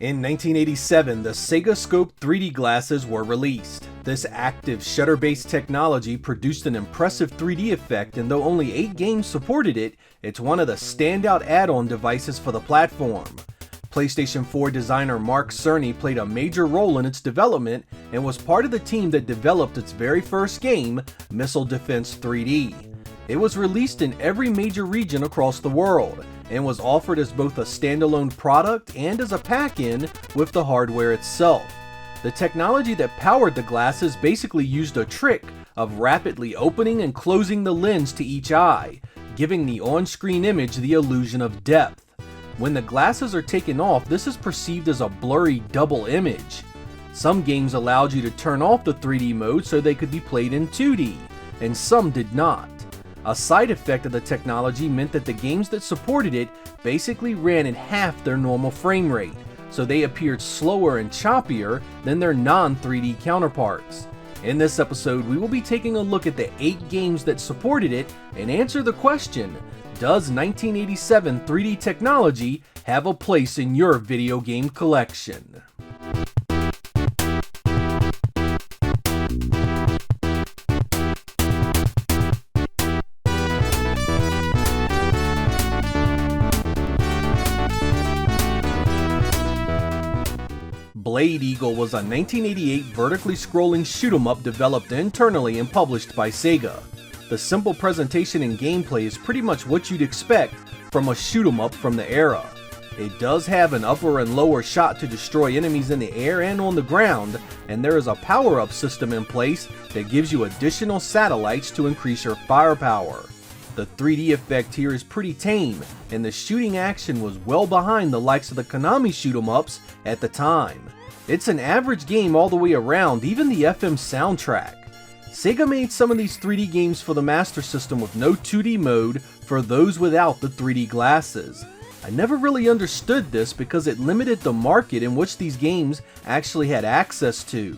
In 1987, the Sega Scope 3D glasses were released. This active shutter-based technology produced an impressive 3D effect, and though only 8 games supported it, it's one of the standout add-on devices for the platform. PlayStation 4 designer Mark Cerny played a major role in its development and was part of the team that developed its very first game, Missile Defense 3D. It was released in every major region across the world, and was offered as both a standalone product and as a pack-in with the hardware itself. The technology that powered the glasses basically used a trick of rapidly opening and closing the lens to each eye, giving the on-screen image the illusion of depth. When the glasses are taken off, this is perceived as a blurry double image. Some games allowed you to turn off the 3D mode so they could be played in 2D, and some did not. A side effect of the technology meant that the games that supported it basically ran at half their normal frame rate, so they appeared slower and choppier than their non-3D counterparts. In this episode, we will be taking a look at the 8 games that supported it and answer the question, does 1987 3D technology have a place in your video game collection? Blade Eagle was a 1988 vertically scrolling shoot-'em-up developed internally and published by Sega. The simple presentation and gameplay is pretty much what you'd expect from a shoot-'em-up from the era. It does have an upper and lower shot to destroy enemies in the air and on the ground, and there is a power-up system in place that gives you additional satellites to increase your firepower. The 3D effect here is pretty tame, and the shooting action was well behind the likes of the Konami shoot-'em-ups at the time. It's an average game all the way around, even the FM soundtrack. Sega made some of these 3D games for the Master System with no 2D mode for those without the 3D glasses. I never really understood this because it limited the market in which these games actually had access to.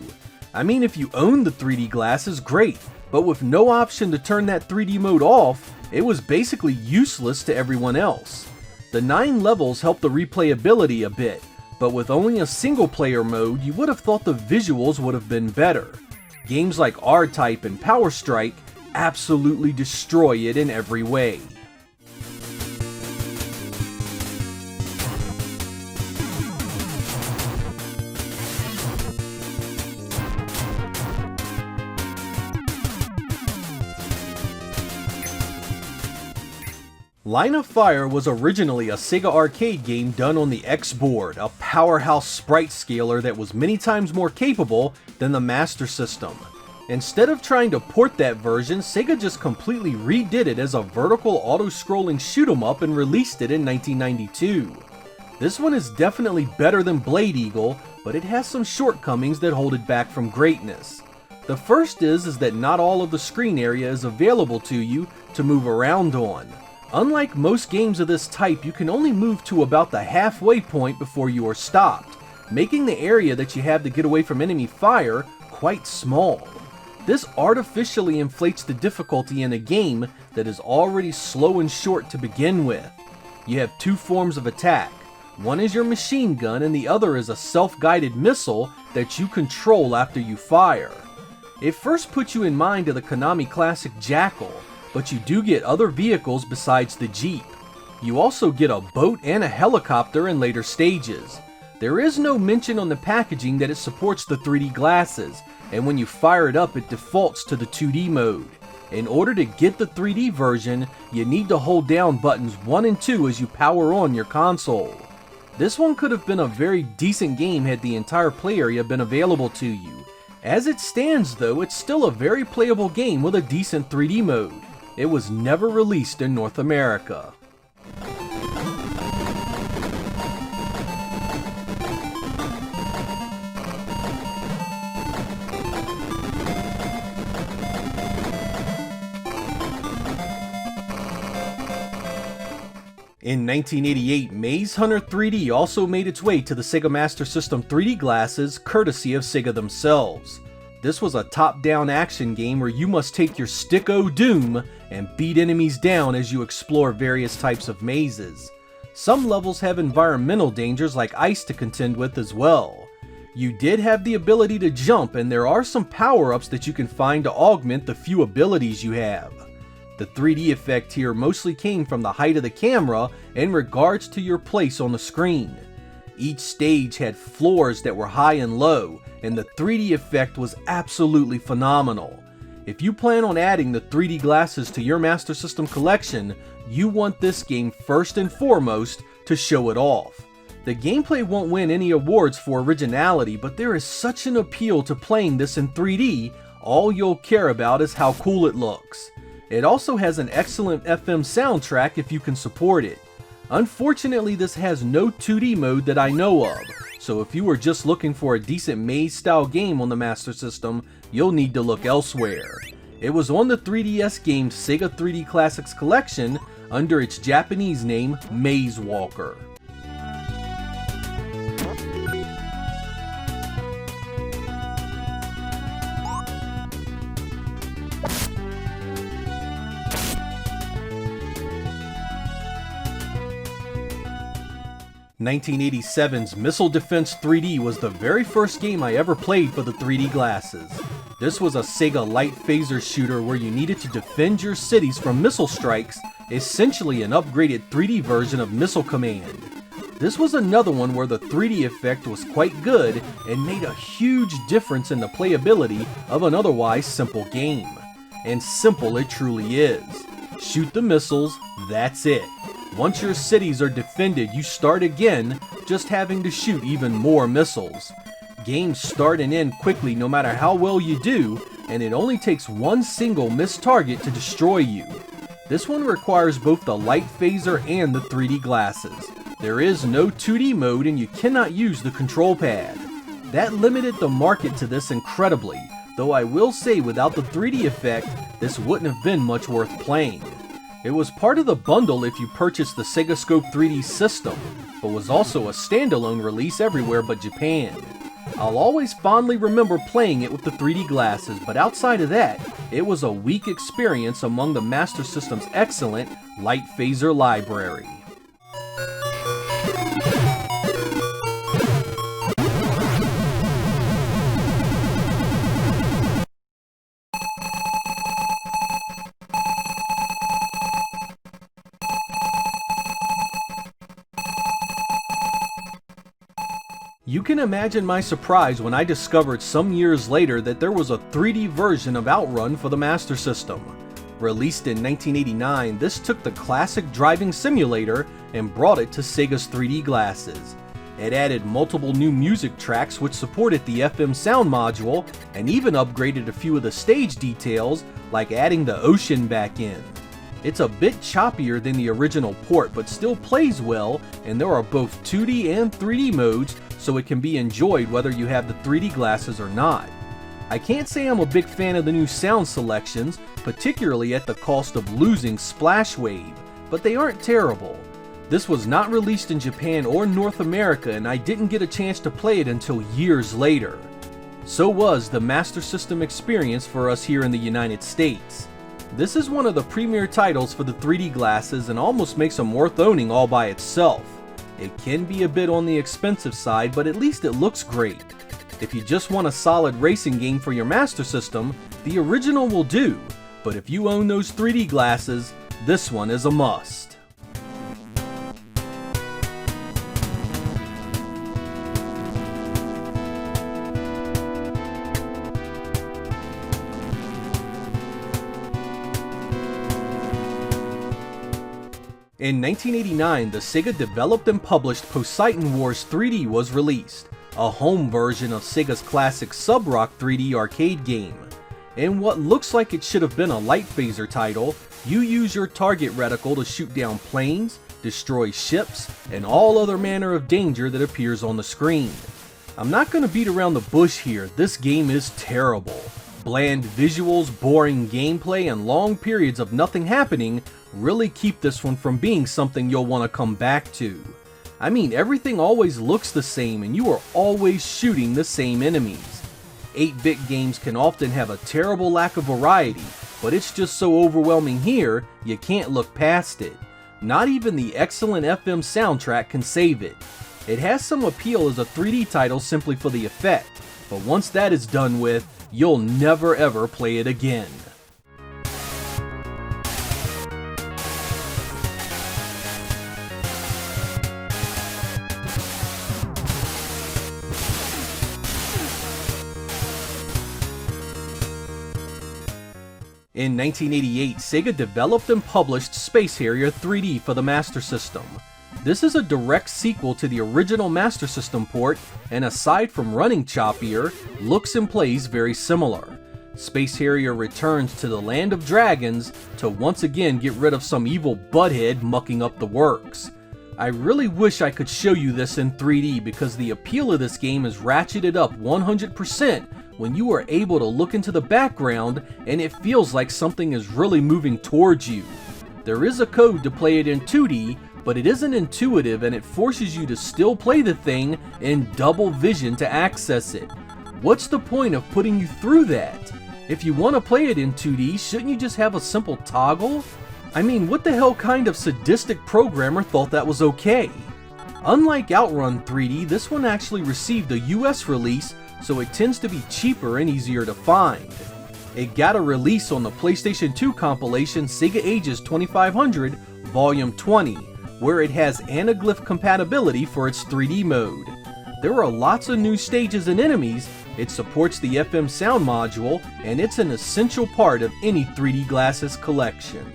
I mean, if you owned the 3D glasses, great, but with no option to turn that 3D mode off, it was basically useless to everyone else. The 9 levels helped the replayability a bit, but with only a single player mode, you would have thought the visuals would have been better. Games like R-Type and Power Strike absolutely destroy it in every way. Line of Fire was originally a Sega arcade game done on the X-Board, a powerhouse sprite scaler that was many times more capable than the Master System. Instead of trying to port that version, Sega just completely redid it as a vertical auto-scrolling shoot-'em-up and released it in 1992. This one is definitely better than Blade Eagle, but it has some shortcomings that hold it back from greatness. The first is that not all of the screen area is available to you to move around on. Unlike most games of this type, you can only move to about the halfway point before you are stopped, making the area that you have to get away from enemy fire quite small. This artificially inflates the difficulty in a game that is already slow and short to begin with. You have 2 forms of attack. One is your machine gun and the other is a self-guided missile that you control after you fire. It first puts you in mind of the Konami classic Jackal, but you do get other vehicles besides the Jeep. You also get a boat and a helicopter in later stages. There is no mention on the packaging that it supports the 3D glasses, and when you fire it up it defaults to the 2D mode. In order to get the 3D version, you need to hold down buttons 1 and 2 as you power on your console. This one could have been a very decent game had the entire play area been available to you. As it stands though, it's still a very playable game with a decent 3D mode. It was never released in North America. In 1988, Maze Hunter 3D also made its way to the Sega Master System 3D glasses, courtesy of Sega themselves. This was a top-down action game where you must take your stick-o doom and beat enemies down as you explore various types of mazes. Some levels have environmental dangers like ice to contend with as well. You did have the ability to jump, and there are some power-ups that you can find to augment the few abilities you have. The 3D effect here mostly came from the height of the camera in regards to your place on the screen. Each stage had floors that were high and low, and the 3D effect was absolutely phenomenal. If you plan on adding the 3D glasses to your Master System collection, you want this game first and foremost to show it off. The gameplay won't win any awards for originality, but there is such an appeal to playing this in 3D, all you'll care about is how cool it looks. It also has an excellent FM soundtrack if you can support it. Unfortunately, this has no 2D mode that I know of, so if you are just looking for a decent maze-style game on the Master System, you'll need to look elsewhere. It was on the 3DS game Sega 3D Classics Collection under its Japanese name Maze Walker. (1987's Missile Defense 3D was the very first game I ever played for the 3D glasses. This was a Sega light phaser shooter where you needed to defend your cities from missile strikes, essentially an upgraded 3D version of Missile Command. This was another one where the 3D effect was quite good and made a huge difference in the playability of an otherwise simple game. And simple it truly is. Shoot the missiles, that's it. Once your cities are defended, you start again, just having to shoot even more missiles. Games start and end quickly no matter how well you do, and it only takes one single missed target to destroy you. This one requires both the light phaser and the 3D glasses. There is no 2D mode and you cannot use the control pad. That limited the market to this incredibly, though I will say without the 3D effect, this wouldn't have been much worth playing. It was part of the bundle if you purchased the Sega Scope 3D system, but was also a standalone release everywhere but Japan. I'll always fondly remember playing it with the 3D glasses, but outside of that, it was a weak experience among the Master System's excellent light phaser library. You can imagine my surprise when I discovered some years later that there was a 3D version of OutRun for the Master System. Released in 1989, this took the classic driving simulator and brought it to Sega's 3D glasses. It added multiple new music tracks which supported the FM sound module, and even upgraded a few of the stage details, like adding the ocean back in. It's a bit choppier than the original port, but still plays well, and there are both 2D and 3D modes, so it can be enjoyed whether you have the 3D glasses or not. I can't say I'm a big fan of the new sound selections, particularly at the cost of losing Splash Wave, but they aren't terrible. This was not released in Japan or North America, and I didn't get a chance to play it until years later. So was the Master System experience for us here in the United States. This is one of the premier titles for the 3D glasses and almost makes them worth owning all by itself. It can be a bit on the expensive side, but at least it looks great. If you just want a solid racing game for your Master System, the original will do, but if you own those 3D glasses, this one is a must. In 1989, the Sega developed and published Poseidon Wars 3D was released, a home version of Sega's classic Sub-Rock 3D arcade game. In what looks like it should have been a light phaser title, you use your target reticle to shoot down planes, destroy ships, and all other manner of danger that appears on the screen. I'm not going to beat around the bush here, this game is terrible. Bland visuals, boring gameplay, and long periods of nothing happening really keep this one from being something you'll want to come back to. I mean, everything always looks the same and you are always shooting the same enemies. 8-bit games can often have a terrible lack of variety, but it's just so overwhelming here, you can't look past it. Not even the excellent FM soundtrack can save it. It has some appeal as a 3D title simply for the effect, but once that is done with, you'll never ever play it again. In 1988, Sega developed and published Space Harrier 3D for the Master System. This is a direct sequel to the original Master System port, and aside from running choppier, looks and plays very similar. Space Harrier returns to the Land of Dragons to once again get rid of some evil butthead mucking up the works. I really wish I could show you this in 3D because the appeal of this game is ratcheted up 100% when you are able to look into the background and it feels like something is really moving towards you. There is a code to play it in 2D, but it isn't intuitive and it forces you to still play the thing in double vision to access it. What's the point of putting you through that? If you want to play it in 2D, shouldn't you just have a simple toggle? I mean, what the hell kind of sadistic programmer thought that was okay? Unlike OutRun 3D, this one actually received a US release, so it tends to be cheaper and easier to find. It got a release on the PlayStation 2 compilation Sega Ages 2500 Volume 20, where it has anaglyph compatibility for its 3D mode. There are lots of new stages and enemies, it supports the FM sound module, and it's an essential part of any 3D glasses collection.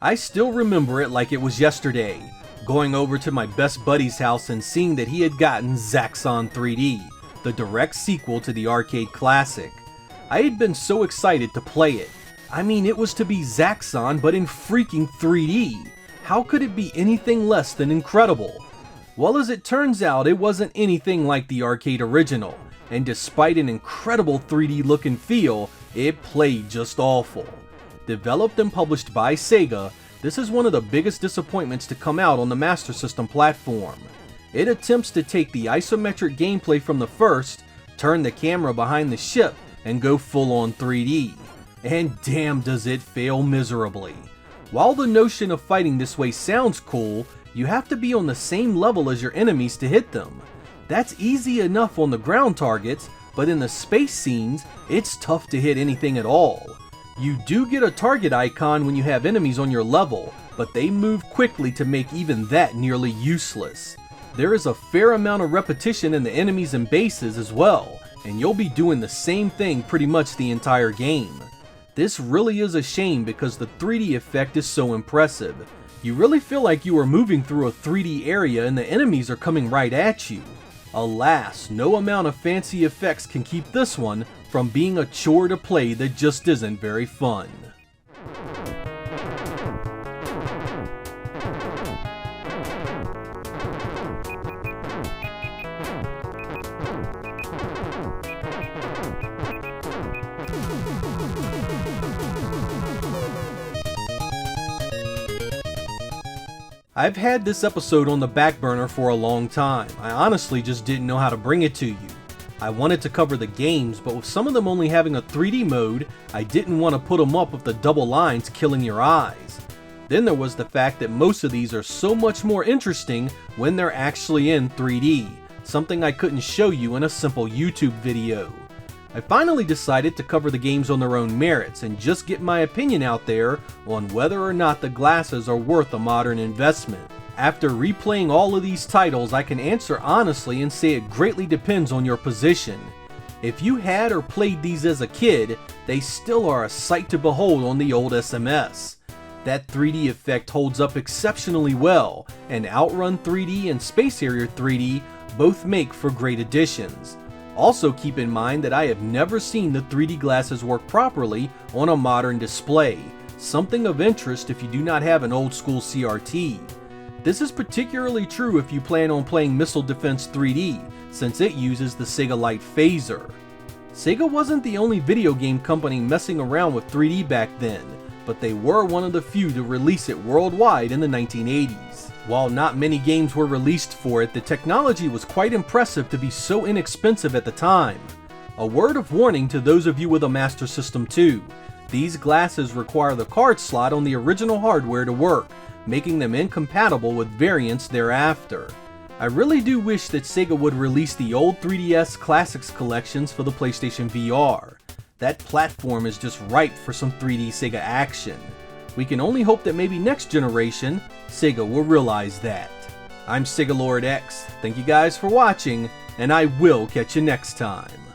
I still remember it like it was yesterday, going over to my best buddy's house and seeing that he had gotten Zaxxon 3D, the direct sequel to the arcade classic. I had been so excited to play it. I mean, it was to be Zaxxon but in freaking 3D. How could it be anything less than incredible? Well, as it turns out, it wasn't anything like the arcade original, and despite an incredible 3D look and feel, it played just awful. Developed and published by Sega, this is one of the biggest disappointments to come out on the Master System platform. It attempts to take the isometric gameplay from the first, turn the camera behind the ship, and go full on 3D. And damn does it fail miserably. While the notion of fighting this way sounds cool, you have to be on the same level as your enemies to hit them. That's easy enough on the ground targets, but in the space scenes, it's tough to hit anything at all. You do get a target icon when you have enemies on your level, but they move quickly to make even that nearly useless. There is a fair amount of repetition in the enemies and bases as well, and you'll be doing the same thing pretty much the entire game. This really is a shame because the 3D effect is so impressive. You really feel like you are moving through a 3D area and the enemies are coming right at you. Alas, no amount of fancy effects can keep this one from being a chore to play that just isn't very fun. I've had this episode on the back burner for a long time. I honestly just didn't know how to bring it to you. I wanted to cover the games, but with some of them only having a 3D mode, I didn't want to put them up with the double lines killing your eyes. Then there was the fact that most of these are so much more interesting when they're actually in 3D, something I couldn't show you in a simple YouTube video. I finally decided to cover the games on their own merits and just get my opinion out there on whether or not the glasses are worth a modern investment. After replaying all of these titles, I can answer honestly and say it greatly depends on your position. If you had or played these as a kid, they still are a sight to behold on the old SMS. That 3D effect holds up exceptionally well, and OutRun 3D and Space Harrier 3D both make for great additions. Also keep in mind that I have never seen the 3D glasses work properly on a modern display, something of interest if you do not have an old school CRT. This is particularly true if you plan on playing Missile Defense 3D, since it uses the Sega Light Phaser. Sega wasn't the only video game company messing around with 3D back then, but they were one of the few to release it worldwide in the 1980s. While not many games were released for it, the technology was quite impressive to be so inexpensive at the time. A word of warning to those of you with a Master System too. These glasses require the card slot on the original hardware to work, making them incompatible with variants thereafter. I really do wish that Sega would release the old 3DS Classics collections for the PlayStation VR. That platform is just ripe for some 3D Sega action. We can only hope that maybe next generation, Sega will realize that. I'm Sega Lord X, thank you guys for watching, and I will catch you next time.